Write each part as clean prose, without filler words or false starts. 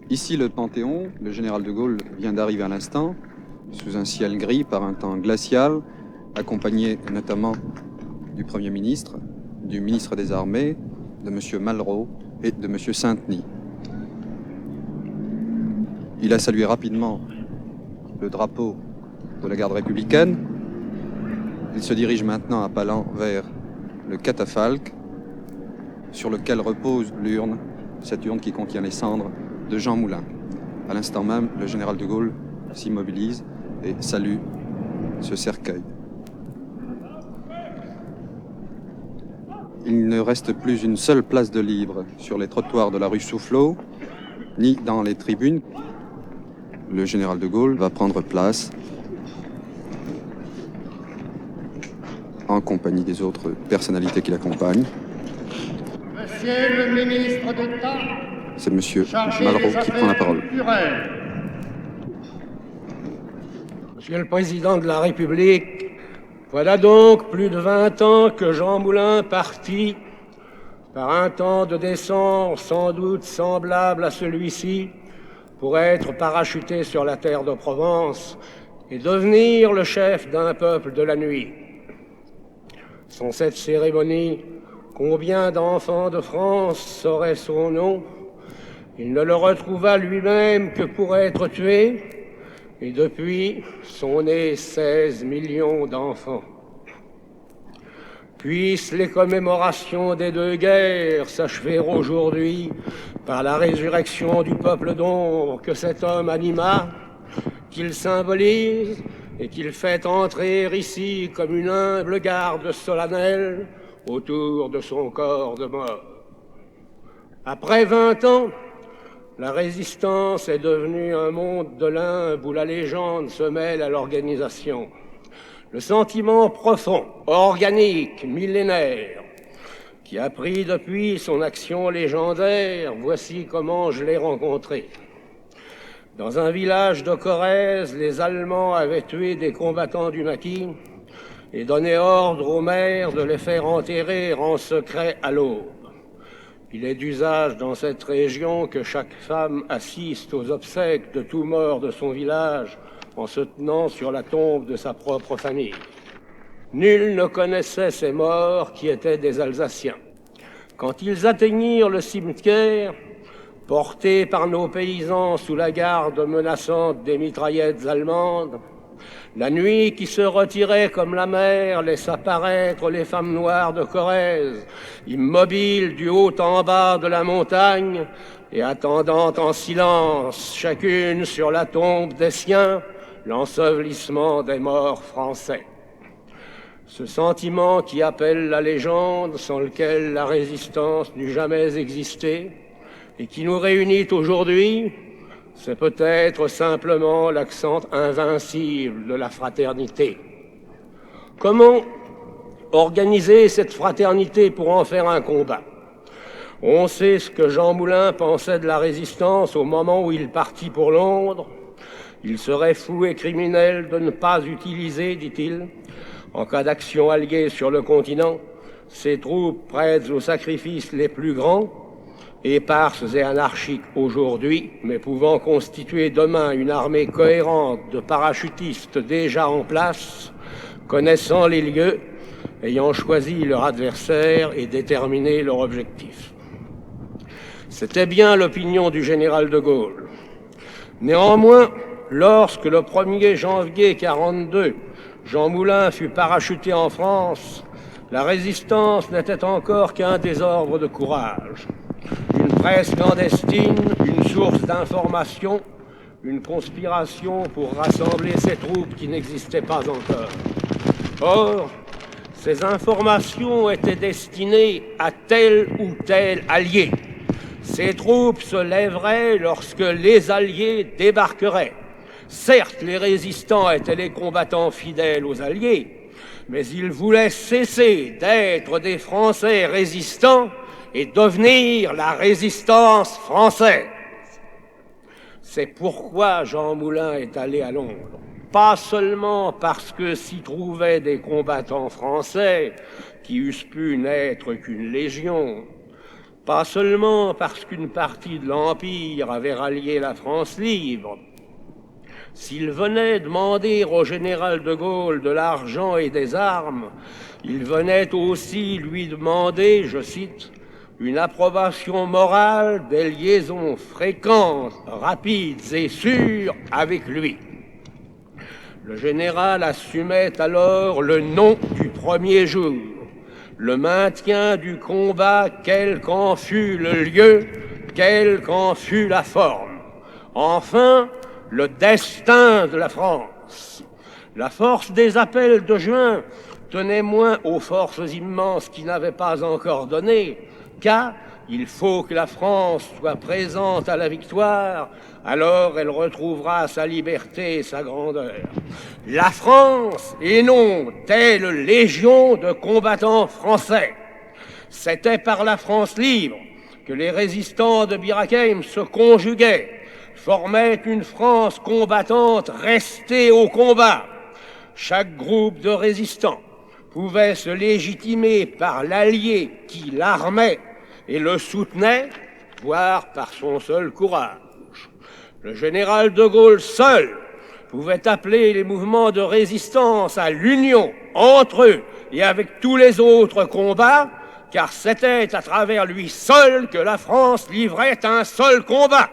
Ici le Panthéon, le général de Gaulle vient d'arriver à l'instant, sous un ciel gris par un temps glacial, accompagné notamment du Premier ministre, du ministre des Armées, de M. Malraux et de M. Sainteny. Il a salué rapidement le drapeau de la garde républicaine. Il se dirige maintenant à pas lents vers le catafalque sur lequel repose l'urne, cette urne qui contient les cendres de Jean Moulin. À l'instant même, le général de Gaulle s'immobilise et salue ce cercueil. Il ne reste plus une seule place de libre sur les trottoirs de la rue Soufflot, ni dans les tribunes. Le général de Gaulle va prendre place en compagnie des autres personnalités qui l'accompagnent. Monsieur le ministre d'État, c'est Monsieur Malraux qui prend la parole. Monsieur le Président de la République, voilà donc plus de 20 ans que Jean Moulin partit par un temps de décembre sans doute semblable à celui-ci pour être parachuté sur la terre de Provence et devenir le chef d'un peuple de la nuit. Sans cette cérémonie, combien d'enfants de France sauraient son nom? Il ne le retrouva lui-même que pour être tué, et depuis sont nés 16 millions d'enfants. Puissent les commémorations des deux guerres s'achever aujourd'hui par la résurrection du peuple d'ombre que cet homme anima, qu'il symbolise et qu'il fait entrer ici comme une humble garde solennelle autour de son corps de mort. Après 20 ans, la résistance est devenue un monde de limbe où la légende se mêle à l'organisation. Le sentiment profond, organique, millénaire, qui a pris depuis son action légendaire, voici comment je l'ai rencontré. Dans un village de Corrèze, les Allemands avaient tué des combattants du maquis et donné ordre aux maires de les faire enterrer en secret à l'aube. Il est d'usage dans cette région que chaque femme assiste aux obsèques de tout mort de son village en se tenant sur la tombe de sa propre famille. Nul ne connaissait ces morts qui étaient des Alsaciens. Quand ils atteignirent le cimetière, portés par nos paysans sous la garde menaçante des mitraillettes allemandes, la nuit qui se retirait comme la mer laissa paraître les femmes noires de Corrèze, immobiles du haut en bas de la montagne et attendant en silence, chacune sur la tombe des siens, l'ensevelissement des morts français. Ce sentiment qui appelle la légende, sans lequel la résistance n'eût jamais existé, et qui nous réunit aujourd'hui, c'est peut-être simplement l'accent invincible de la fraternité. Comment organiser cette fraternité pour en faire un combat? On sait ce que Jean Moulin pensait de la résistance au moment où il partit pour Londres. Il serait fou et criminel de ne pas utiliser, dit-il, en cas d'action alliée sur le continent, ses troupes prêtes aux sacrifices les plus grands, éparses et anarchiques aujourd'hui, mais pouvant constituer demain une armée cohérente de parachutistes déjà en place, connaissant les lieux, ayant choisi leur adversaire et déterminé leur objectif. C'était bien l'opinion du général de Gaulle. Néanmoins, lorsque le 1er janvier 1942, Jean Moulin fut parachuté en France, la résistance n'était encore qu'un désordre de courage. Une presse clandestine, une source d'information, une conspiration pour rassembler ces troupes qui n'existaient pas encore. Or, ces informations étaient destinées à tel ou tel allié. Ces troupes se lèveraient lorsque les alliés débarqueraient. Certes, les résistants étaient les combattants fidèles aux alliés, mais ils voulaient cesser d'être des Français résistants et devenir la résistance française. C'est pourquoi Jean Moulin est allé à Londres. Pas seulement parce que s'y trouvaient des combattants français qui eussent pu n'être qu'une légion, pas seulement parce qu'une partie de l'Empire avait rallié la France libre. S'il venait demander au général de Gaulle de l'argent et des armes, il venait aussi lui demander, je cite, une approbation morale des liaisons fréquentes, rapides et sûres avec lui. Le général assumait alors le nom du premier jour, le maintien du combat, quel qu'en fût le lieu, quelle qu'en fût la forme. Enfin, le destin de la France. La force des appels de juin tenait moins aux forces immenses qui n'avaient pas encore donné, car il faut que la France soit présente à la victoire, alors elle retrouvera sa liberté et sa grandeur. La France, et non telle légion de combattants français. C'était par la France libre que les résistants de Bir Hakeim se conjuguaient, formaient une France combattante restée au combat. Chaque groupe de résistants pouvait se légitimer par l'allié qui l'armait et le soutenait, voire par son seul courage. Le général de Gaulle seul pouvait appeler les mouvements de résistance à l'union entre eux et avec tous les autres combats, car c'était à travers lui seul que la France livrait un seul combat.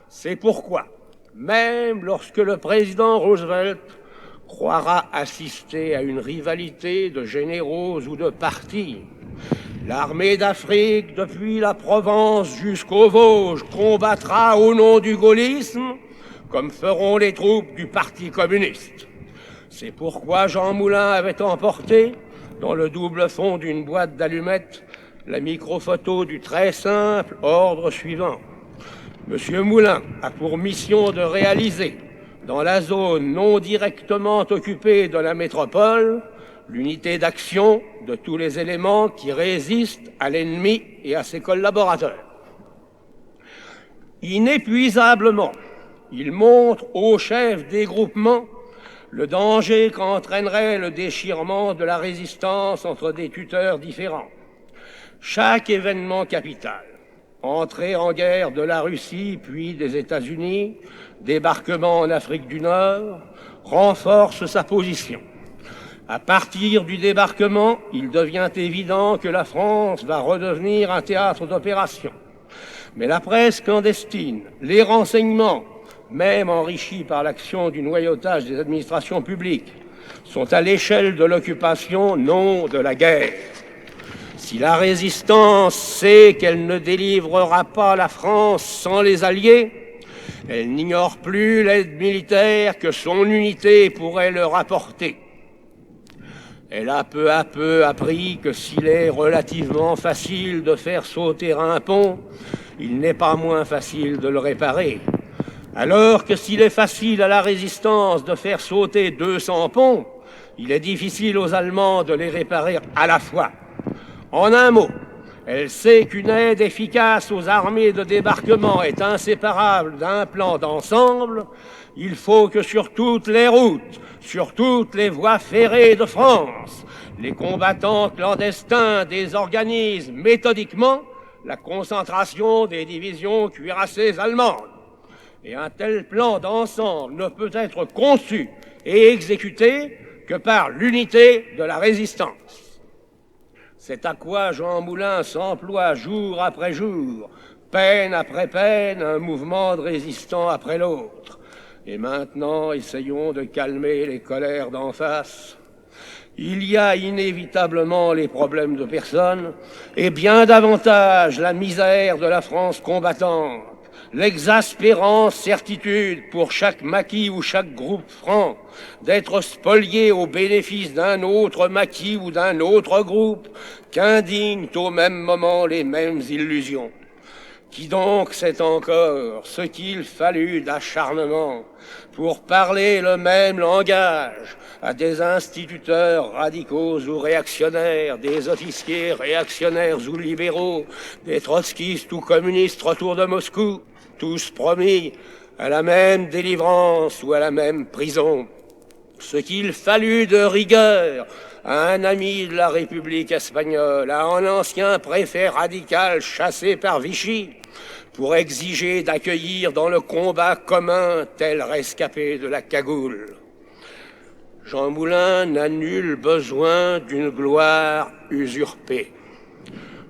C'est pourquoi, même lorsque le président Roosevelt croira assister à une rivalité de généraux ou de partis, l'armée d'Afrique, depuis la Provence jusqu'aux Vosges, combattra au nom du gaullisme, comme feront les troupes du Parti communiste. C'est pourquoi Jean Moulin avait emporté, dans le double fond d'une boîte d'allumettes, la microphoto du très simple ordre suivant. Monsieur Moulin a pour mission de réaliser, dans la zone non directement occupée de la métropole, l'unité d'action de tous les éléments qui résistent à l'ennemi et à ses collaborateurs. Inépuisablement, il montre aux chefs des groupements le danger qu'entraînerait le déchirement de la résistance entre des tuteurs différents. Chaque événement capital, entrée en guerre de la Russie puis des États-Unis, débarquement en Afrique du Nord, renforce sa position. À partir du débarquement, il devient évident que la France va redevenir un théâtre d'opération. Mais la presse clandestine, les renseignements, même enrichis par l'action du noyautage des administrations publiques, sont à l'échelle de l'occupation, non de la guerre. Si la résistance sait qu'elle ne délivrera pas la France sans les Alliés, elle n'ignore plus l'aide militaire que son unité pourrait leur apporter. Elle a peu à peu appris que s'il est relativement facile de faire sauter un pont, il n'est pas moins facile de le réparer. Alors que s'il est facile à la résistance de faire sauter 200 ponts, il est difficile aux Allemands de les réparer à la fois. En un mot, elle sait qu'une aide efficace aux armées de débarquement est inséparable d'un plan d'ensemble. Il faut que sur toutes les routes, sur toutes les voies ferrées de France, les combattants clandestins désorganisent méthodiquement la concentration des divisions cuirassées allemandes. Et un tel plan d'ensemble ne peut être conçu et exécuté que par l'unité de la résistance. C'est à quoi Jean Moulin s'emploie jour après jour, peine après peine, un mouvement de résistants après l'autre. Et maintenant, essayons de calmer les colères d'en face. Il y a inévitablement les problèmes de personnes, et bien davantage la misère de la France combattante, l'exaspérante certitude pour chaque maquis ou chaque groupe franc d'être spolié au bénéfice d'un autre maquis ou d'un autre groupe qu'indignent au même moment les mêmes illusions. Qui donc sait encore ce qu'il fallut d'acharnement pour parler le même langage à des instituteurs radicaux ou réactionnaires, des officiers réactionnaires ou libéraux, des trotskistes ou communistes autour de Moscou, tous promis à la même délivrance ou à la même prison? ce qu'il fallut de rigueur à un ami de la République espagnole, à un ancien préfet radical chassé par Vichy, pour exiger d'accueillir dans le combat commun tel rescapé de la cagoule. Jean Moulin n'a nul besoin d'une gloire usurpée.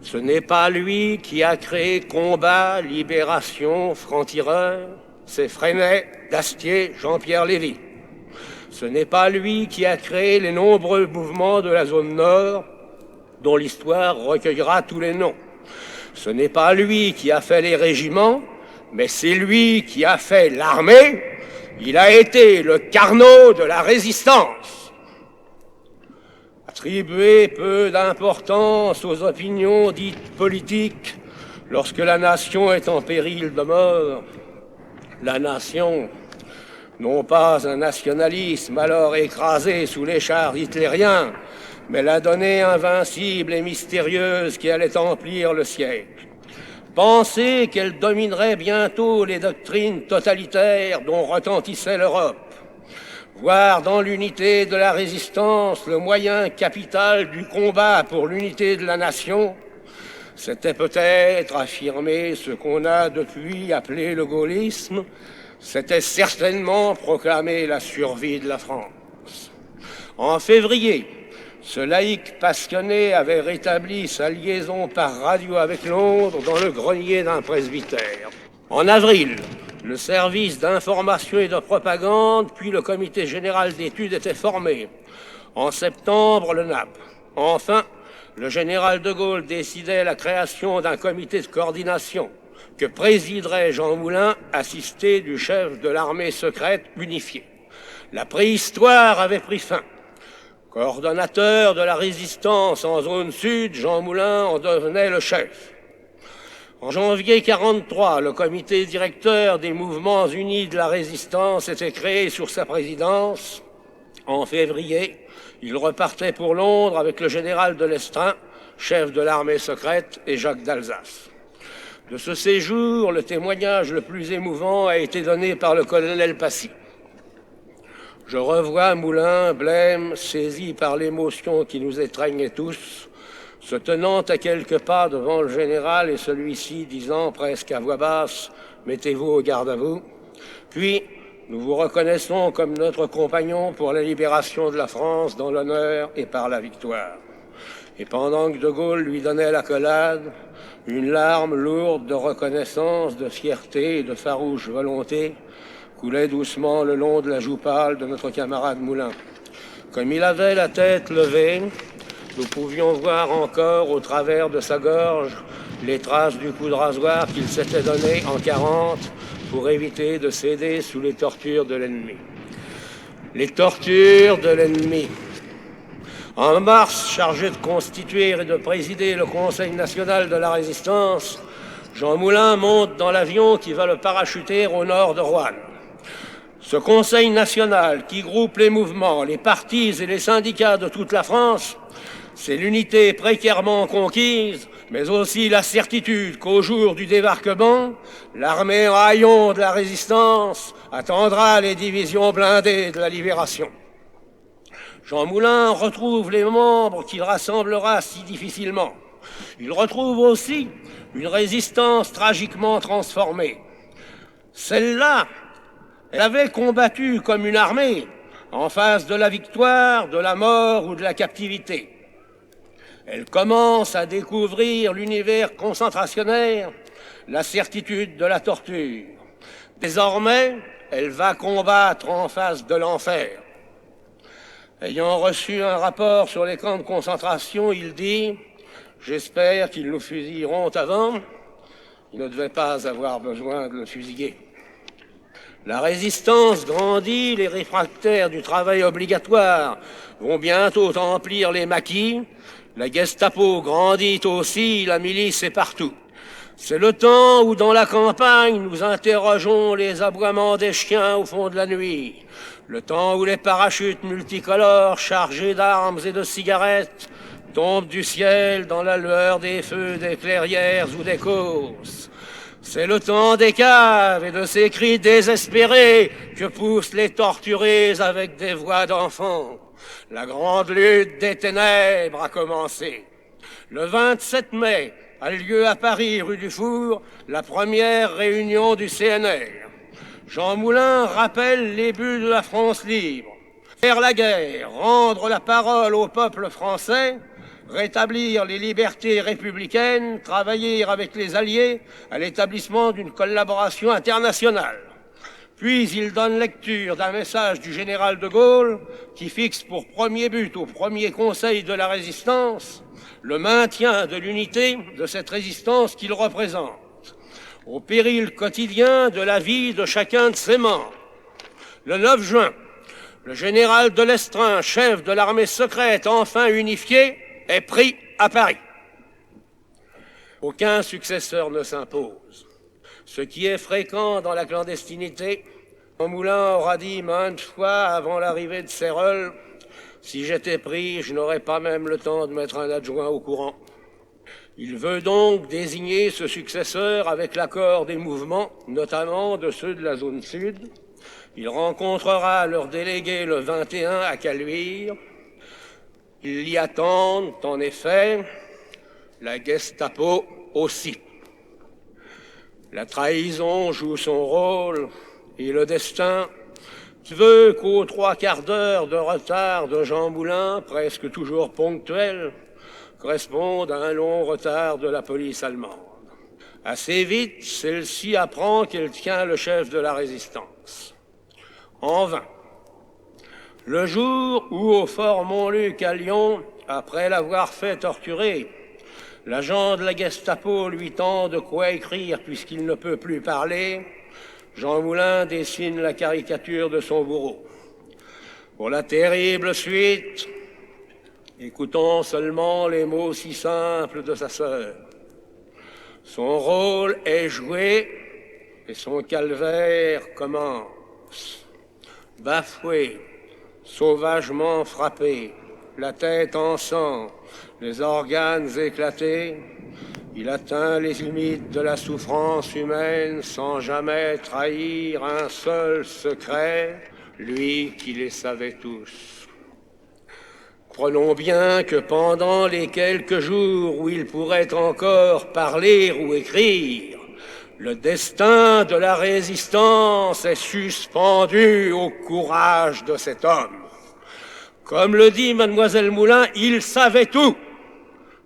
Ce n'est pas lui qui a créé Combat, Libération, Franc-Tireur, c'est Freinet, Dastier, Jean-Pierre Lévy. Ce n'est pas lui qui a créé les nombreux mouvements de la zone nord, dont l'histoire recueillera tous les noms. Ce n'est pas lui qui a fait les régiments, mais c'est lui qui a fait l'armée. Il a été le Carnot de la résistance. Attribuer peu d'importance aux opinions dites politiques lorsque la nation est en péril de mort. La nation, non pas un nationalisme alors écrasé sous les chars hitlériens, mais la donnée invincible et mystérieuse qui allait emplir le siècle. Penser qu'elle dominerait bientôt les doctrines totalitaires dont retentissait l'Europe. Voir dans l'unité de la résistance le moyen capital du combat pour l'unité de la nation, c'était peut-être affirmer ce qu'on a depuis appelé le gaullisme, c'était certainement proclamer la survie de la France. En février, ce laïc passionné avait rétabli sa liaison par radio avec Londres dans le grenier d'un presbytère. En avril, le service d'information et de propagande, puis le comité général d'études étaient formés. En septembre, le NAP. Enfin, le général de Gaulle décidait la création d'un comité de coordination que présiderait Jean Moulin, assisté du chef de l'armée secrète unifiée. La préhistoire avait pris fin. Coordonnateur de la résistance en zone sud, Jean Moulin en devenait le chef. En janvier 1943, le comité directeur des mouvements unis de la résistance était créé sur sa présidence. En février, il repartait pour Londres avec le général de Lestrin, chef de l'armée secrète, et Jacques d'Alsace. De ce séjour, le témoignage le plus émouvant a été donné par le colonel Passy. Je revois Moulin, blême, saisi par l'émotion qui nous étreignait tous, se tenant à quelques pas devant le général et celui-ci disant presque à voix basse « Mettez-vous au garde à vous ». Puis, nous vous reconnaissons comme notre compagnon pour la libération de la France dans l'honneur et par la victoire. Et pendant que De Gaulle lui donnait l'accolade, une larme lourde de reconnaissance, de fierté et de farouche volonté coulait doucement le long de la joue pâle de notre camarade Moulin. Comme il avait la tête levée, nous pouvions voir encore au travers de sa gorge les traces du coup de rasoir qu'il s'était donné en 1940 pour éviter de céder sous les tortures de l'ennemi. Les tortures de l'ennemi. En mars, chargé de constituer et de présider le Conseil national de la résistance, Jean Moulin monte dans l'avion qui va le parachuter au nord de Roanne. Ce Conseil national qui groupe les mouvements, les partis et les syndicats de toute la France, c'est l'unité précairement conquise, mais aussi la certitude qu'au jour du débarquement, l'armée en haillons de la résistance attendra les divisions blindées de la libération. Jean Moulin retrouve les membres qu'il rassemblera si difficilement. Il retrouve aussi une résistance tragiquement transformée. Celle-là, elle avait combattu comme une armée en face de la victoire, de la mort ou de la captivité. Elle commence à découvrir l'univers concentrationnaire, la certitude de la torture. Désormais, elle va combattre en face de l'enfer. Ayant reçu un rapport sur les camps de concentration, il dit « J'espère qu'ils nous fusilleront avant. » Il ne devait pas avoir besoin de le fusiller. La résistance grandit, les réfractaires du travail obligatoire vont bientôt emplir les maquis. La Gestapo grandit aussi, la milice est partout. C'est le temps où, dans la campagne, nous interrogeons les aboiements des chiens au fond de la nuit. Le temps où les parachutes multicolores chargés d'armes et de cigarettes tombent du ciel dans la lueur des feux des clairières ou des causses. C'est le temps des caves et de ces cris désespérés que poussent les torturés avec des voix d'enfants. La grande lutte des ténèbres a commencé. Le 27 mai a lieu à Paris, rue du Four, la première réunion du CNR. Jean Moulin rappelle les buts de la France libre. Faire la guerre, rendre la parole au peuple français, rétablir les libertés républicaines, travailler avec les Alliés à l'établissement d'une collaboration internationale. Puis il donne lecture d'un message du général de Gaulle qui fixe pour premier but au premier conseil de la résistance le maintien de l'unité de cette résistance qu'il représente, au péril quotidien de la vie de chacun de ses membres. Le 9 juin, le général de Lestrin, chef de l'armée secrète enfin unifiée, est pris à Paris. Aucun successeur ne s'impose. Ce qui est fréquent dans la clandestinité, Jean Moulin aura dit maintes fois avant l'arrivée de Serreul, « Si j'étais pris, je n'aurais pas même le temps de mettre un adjoint au courant. » Il veut donc désigner ce successeur avec l'accord des mouvements, notamment de ceux de la zone sud. Il rencontrera leurs délégués le 21 à Caluire. Ils l'y attendent, en effet, la Gestapo aussi. La trahison joue son rôle et le destin veut qu'aux 3/4 d'heure de retard de Jean Moulin, presque toujours ponctuel, corresponde à un long retard de la police allemande. Assez vite, celle-ci apprend qu'elle tient le chef de la résistance. En vain. Le jour où, au fort Montluc à Lyon, après l'avoir fait torturer, l'agent de la Gestapo lui tend de quoi écrire puisqu'il ne peut plus parler, Jean Moulin dessine la caricature de son bourreau. Pour la terrible suite, écoutons seulement les mots si simples de sa sœur. Son rôle est joué et son calvaire commence. Bafoué, sauvagement frappé, la tête en sang, les organes éclatés, il atteint les limites de la souffrance humaine sans jamais trahir un seul secret, lui qui les savait tous. Prenons bien que pendant les quelques jours où il pourrait encore parler ou écrire, le destin de la résistance est suspendu au courage de cet homme. Comme le dit mademoiselle Moulin, il savait tout.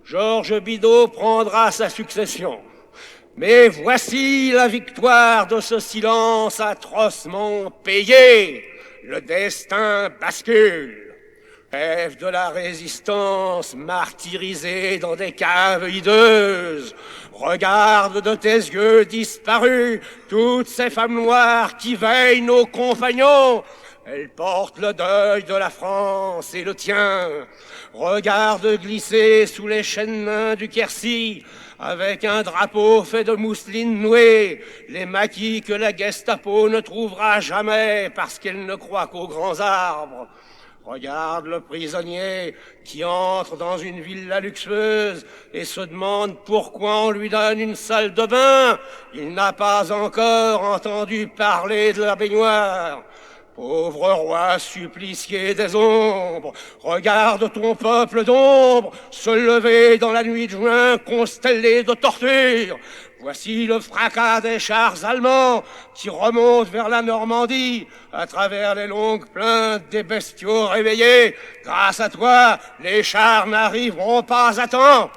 Georges Bidault prendra sa succession. Mais voici la victoire de ce silence atrocement payé. Le destin bascule. Chef de la résistance, martyrisé dans des caves hideuses, regarde de tes yeux disparus toutes ces femmes noires qui veillent nos compagnons. Elles portent le deuil de la France et le tien. Regarde glisser sous les chaînes mains du Quercy, avec un drapeau fait de mousseline nouée, les maquis que la Gestapo ne trouvera jamais parce qu'elle ne croit qu'aux grands arbres. Regarde le prisonnier qui entre dans une villa luxueuse et se demande pourquoi on lui donne une salle de bain. Il n'a pas encore entendu parler de la baignoire. Pauvre roi supplicié des ombres, regarde ton peuple d'ombre se lever dans la nuit de juin constellé de tortures. Voici le fracas des chars allemands qui remontent vers la Normandie à travers les longues plaintes des bestiaux réveillés. Grâce à toi, les chars n'arriveront pas à temps.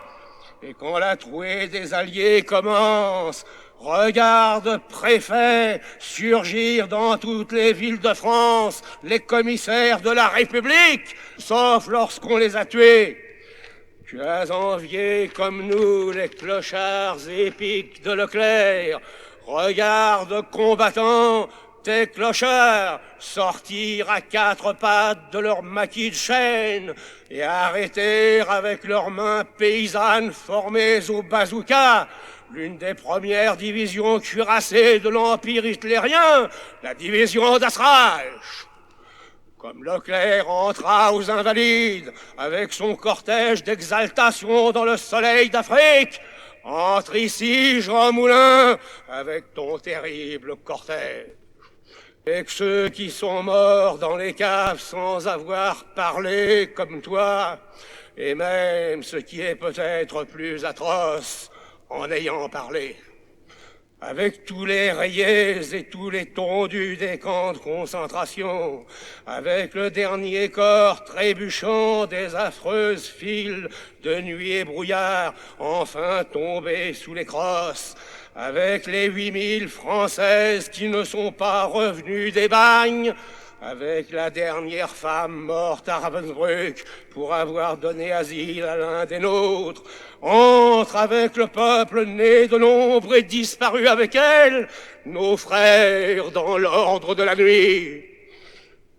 Et quand la trouée des Alliés commence, regarde, préfet, surgir dans toutes les villes de France les commissaires de la République, sauf lorsqu'on les a tués. Tu as envié comme nous les clochards épiques de Leclerc. Regarde, combattant, tes clochards sortir à 4 pattes de leur maquis de chêne et arrêter avec leurs mains paysannes formées au bazooka l'une des premières divisions cuirassées de l'Empire hitlérien, la division d'Asraïch. Comme Leclerc entra aux Invalides avec son cortège d'exaltation dans le soleil d'Afrique, entre ici, Jean Moulin, avec ton terrible cortège. Et que ceux qui sont morts dans les caves sans avoir parlé comme toi, et même ce qui est peut-être plus atroce, en ayant parlé, avec tous les rayés et tous les tondus des camps de concentration, avec le dernier corps trébuchant des affreuses files de nuit et brouillard, enfin tombés sous les crosses, avec les 8000 Françaises qui ne sont pas revenues des bagnes, avec la dernière femme morte à Ravensbrück pour avoir donné asile à l'un des nôtres, entre avec le peuple né de l'ombre et disparu avec elle, nos frères dans l'ordre de la nuit.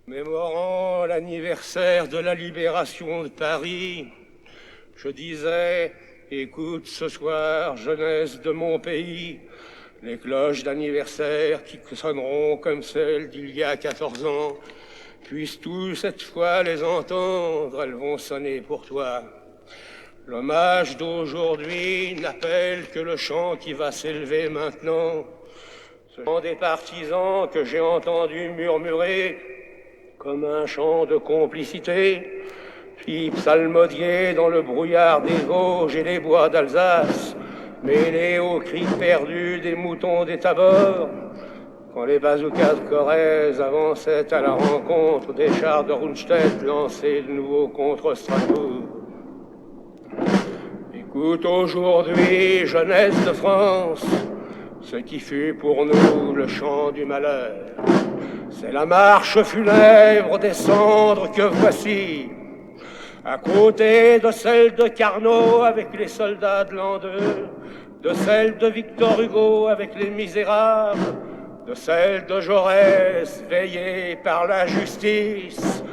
Mémorant l'anniversaire de la libération de Paris, je disais, écoute ce soir, jeunesse de mon pays, les cloches d'anniversaire qui sonneront comme celles d'il y a 14 ans, puisses-tu cette fois les entendre, elles vont sonner pour toi. L'hommage d'aujourd'hui n'appelle que le chant qui va s'élever maintenant, ce chant des partisans que j'ai entendu murmurer comme un chant de complicité, puis psalmodier dans le brouillard des Vosges et des bois d'Alsace, mêlé aux cris perdus des moutons des Tabors, quand les bazookas de Corrèze avançaient à la rencontre des chars de Rundstedt lancés de nouveau contre Strasbourg. Écoute aujourd'hui, jeunesse de France, ce qui fut pour nous le chant du malheur. C'est la marche funèbre des cendres que voici, à côté de celle de Carnot avec les soldats de l'an 2, de celle de Victor Hugo avec les Misérables, de celle de Jaurès veillée par la justice,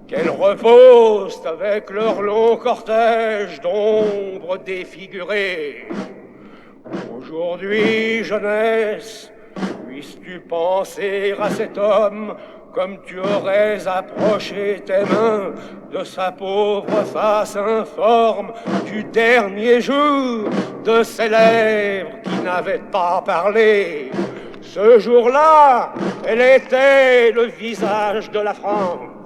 qu'elles reposent avec leur long cortège d'ombres défigurées. Aujourd'hui, jeunesse, puisses-tu penser à cet homme comme tu aurais approché tes mains de sa pauvre face informe du dernier jour, de ses lèvres qui n'avaient pas parlé. Ce jour-là, elle était le visage de la France.